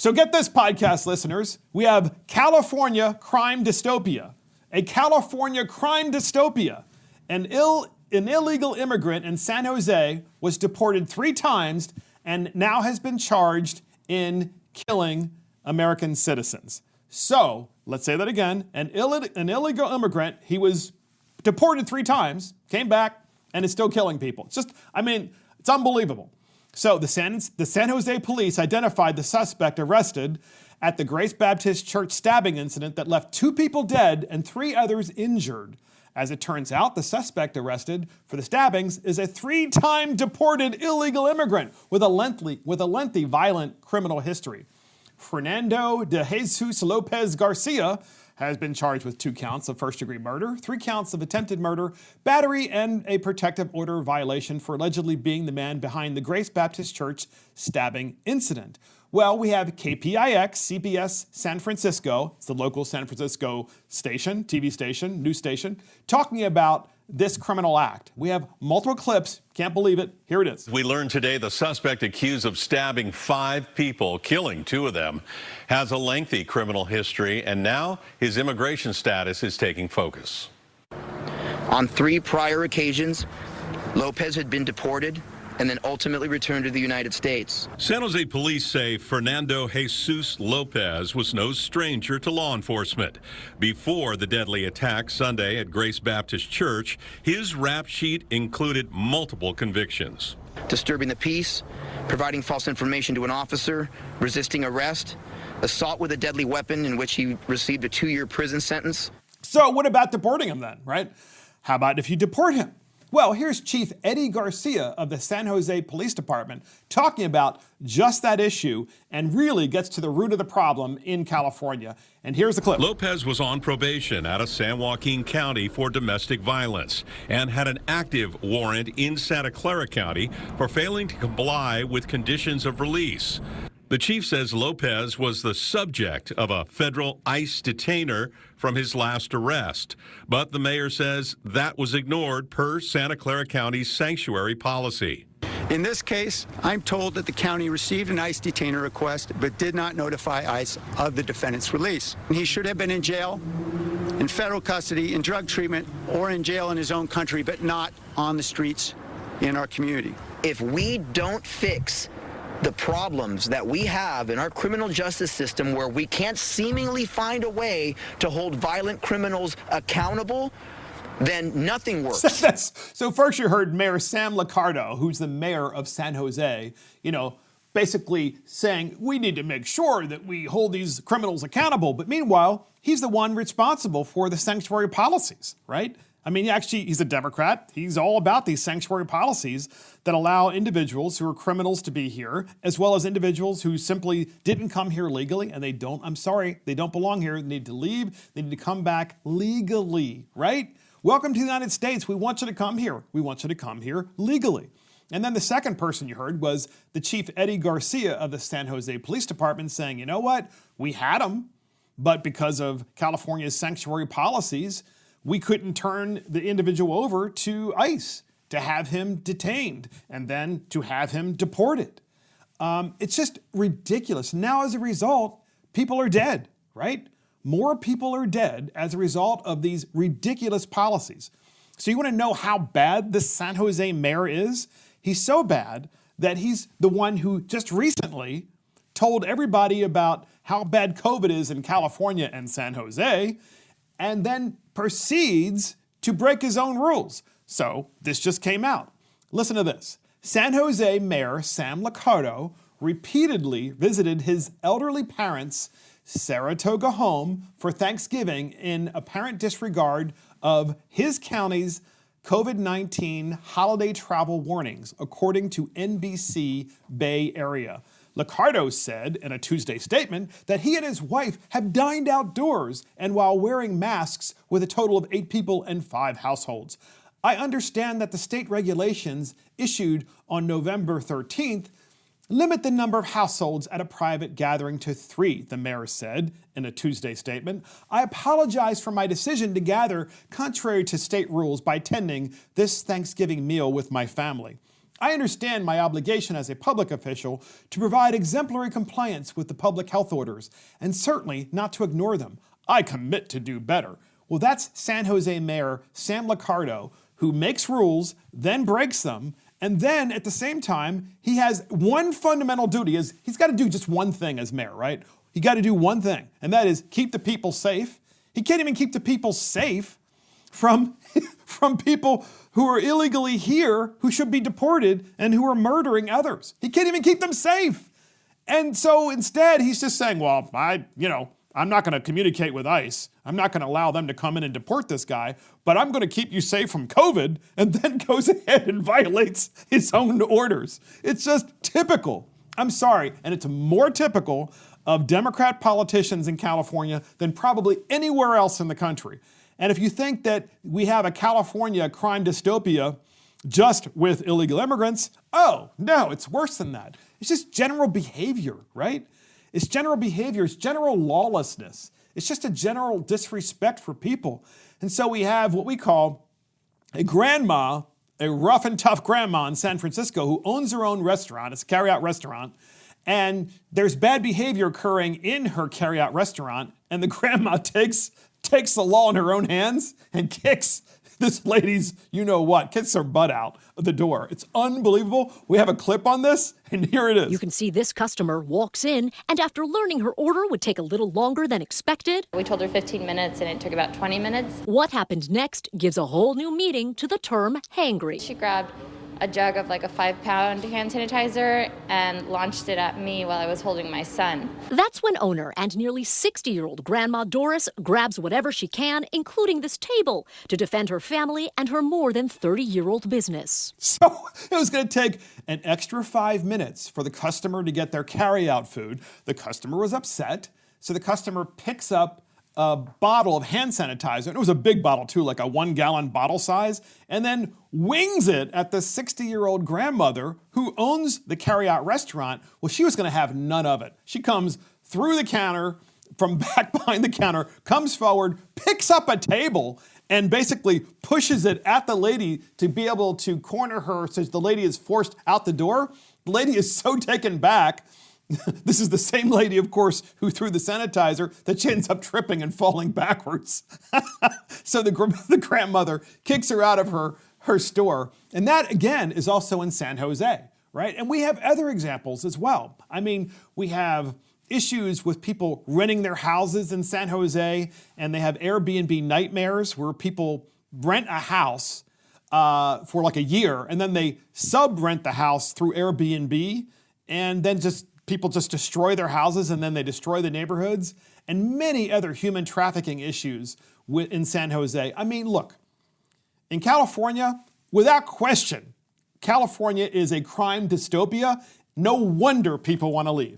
So get this, podcast listeners. We have California crime dystopia. A California crime dystopia. An illegal immigrant in San Jose was deported 3 times and now has been charged in killing American citizens. So, let's say that again. An illegal immigrant, he was deported 3 times, came back, and is still killing people. It's unbelievable. So the San Jose police identified the suspect arrested at the Grace Baptist Church stabbing incident that left 2 people dead and 3 others injured. As it turns out, the suspect arrested for the stabbings is a 3-time deported illegal immigrant with a lengthy violent criminal history. Fernando de Jesus Lopez Garcia has been charged with 2 counts of first-degree murder, 3 counts of attempted murder, battery, and a protective order violation for allegedly being the man behind the Grace Baptist Church stabbing incident. Well, we have KPIX, CBS San Francisco, it's the local San Francisco station, TV station, news station, talking about this criminal act. We have multiple clips. Can't believe it. Here it is. We learned today the suspect accused of stabbing 5 people, killing 2 of them, has a lengthy criminal history, and now his immigration status is taking focus. On 3 prior occasions, Lopez had been deported and then ultimately returned to the United States. San Jose police say Fernando Jesus Lopez was no stranger to law enforcement. Before the deadly attack Sunday at Grace Baptist Church, his rap sheet included multiple convictions. Disturbing the peace, providing false information to an officer, resisting arrest, assault with a deadly weapon in which he received a 2-year prison sentence. So what about deporting him then, right? How about if you deport him? Well, here's Chief Eddie Garcia of the San Jose Police Department talking about just that issue and really gets to the root of the problem in California. And here's the clip. Lopez was on probation out of San Joaquin County for domestic violence and had an active warrant in Santa Clara County for failing to comply with conditions of release. The chief says Lopez was the subject of a federal ICE detainer from his last arrest. But the mayor says that was ignored per Santa Clara County's sanctuary policy. In this case, I'm told that the county received an ICE detainer request but did not notify ICE of the defendant's release. He should have been in jail, in federal custody, in drug treatment, or in jail in his own country, but not on the streets in our community. If we don't fix the problems that we have in our criminal justice system, where we can't seemingly find a way to hold violent criminals accountable, then nothing works. So first you heard Mayor Sam Liccardo, who's the mayor of San Jose, basically saying we need to make sure that we hold these criminals accountable. But meanwhile, he's the one responsible for the sanctuary policies, right? He's a Democrat. He's all about these sanctuary policies that allow individuals who are criminals to be here, as well as individuals who simply didn't come here legally and they don't belong here. They need to leave. They need to come back legally, right? Welcome to the United States. We want you to come here. We want you to come here legally. And then the second person you heard was the Chief Eddie Garcia of the San Jose Police Department saying, you know what? We had him, but because of California's sanctuary policies, we couldn't turn the individual over to ICE to have him detained and then to have him deported. It's just ridiculous. Now, as a result, people are dead, right? More people are dead as a result of these ridiculous policies. So you want to know how bad the San Jose mayor is? He's so bad that he's the one who just recently told everybody about how bad COVID is in California and San Jose, and then proceeds to break his own rules. So this just came out. Listen to this. San Jose Mayor Sam Liccardo repeatedly visited his elderly parents' Saratoga home for Thanksgiving in apparent disregard of his county's COVID-19 holiday travel warnings, according to NBC Bay Area. Liccardo said in a Tuesday statement that he and his wife have dined outdoors and while wearing masks with a total of 8 people and 5 households. I understand that the state regulations issued on November 13th limit the number of households at a private gathering to 3, the mayor said in a Tuesday statement. I apologize for my decision to gather contrary to state rules by attending this Thanksgiving meal with my family. I understand my obligation as a public official to provide exemplary compliance with the public health orders, and certainly not to ignore them. I commit to do better. Well, that's San Jose Mayor Sam Liccardo, who makes rules, then breaks them, and then at the same time, he has one fundamental duty. He's got to do just one thing as mayor, right? He got to do one thing, and that is keep the people safe. He can't even keep the people safe from people who are illegally here, who should be deported, and who are murdering others. He can't even keep them safe. And so instead, he's just saying, well, I'm not going to communicate with ICE. I'm not going to allow them to come in and deport this guy, but I'm going to keep you safe from COVID, and then goes ahead and violates his own orders. It's just typical. I'm sorry, and it's more typical of Democrat politicians in California than probably anywhere else in the country. And if you think that we have a California crime dystopia just with illegal immigrants, oh, no, it's worse than that. It's just general behavior, right? It's general behavior, it's general lawlessness. It's just a general disrespect for people. And so we have what we call a grandma, a rough and tough grandma in San Francisco who owns her own restaurant. It's a carry-out restaurant. And there's bad behavior occurring in her carry-out restaurant, and the grandma takes the law in her own hands and kicks this lady's you-know-what, kicks her butt out of the door. It's unbelievable. We have a clip on this, and here it is. You can see this customer walks in, and after learning her order would take a little longer than expected, we told her 15 minutes, and it took about 20 minutes. What happened next gives a whole new meaning to the term hangry. She grabbed a jug of like a 5-pound hand sanitizer and launched it at me while I was holding my son. That's when owner and nearly 60-year-old Grandma Doris grabs whatever she can, including this table, to defend her family and her more than 30-year-old business. So it was going to take an extra 5 minutes for the customer to get their carry-out food. The customer was upset, so the customer picks up a bottle of hand sanitizer, and it was a big bottle too, like a 1-gallon bottle size, and then wings it at the 60-year-old grandmother who owns the carry-out restaurant. Well, she was going to have none of it. She comes through the counter, from back behind the counter, comes forward, picks up a table, and basically pushes it at the lady to be able to corner her so the lady is forced out the door. The lady is so taken back. This is the same lady, of course, who threw the sanitizer, that she ends up tripping and falling backwards. So the grandmother kicks her out of her store. And that, again, is also in San Jose, right? And we have other examples as well. I mean, we have issues with people renting their houses in San Jose, and they have Airbnb nightmares where people rent a house for like a year, and then they sub-rent the house through Airbnb, and then people just destroy their houses, and then they destroy the neighborhoods, and many other human trafficking issues in San Jose. I mean, look, in California, without question, California is a crime dystopia. No wonder people want to leave.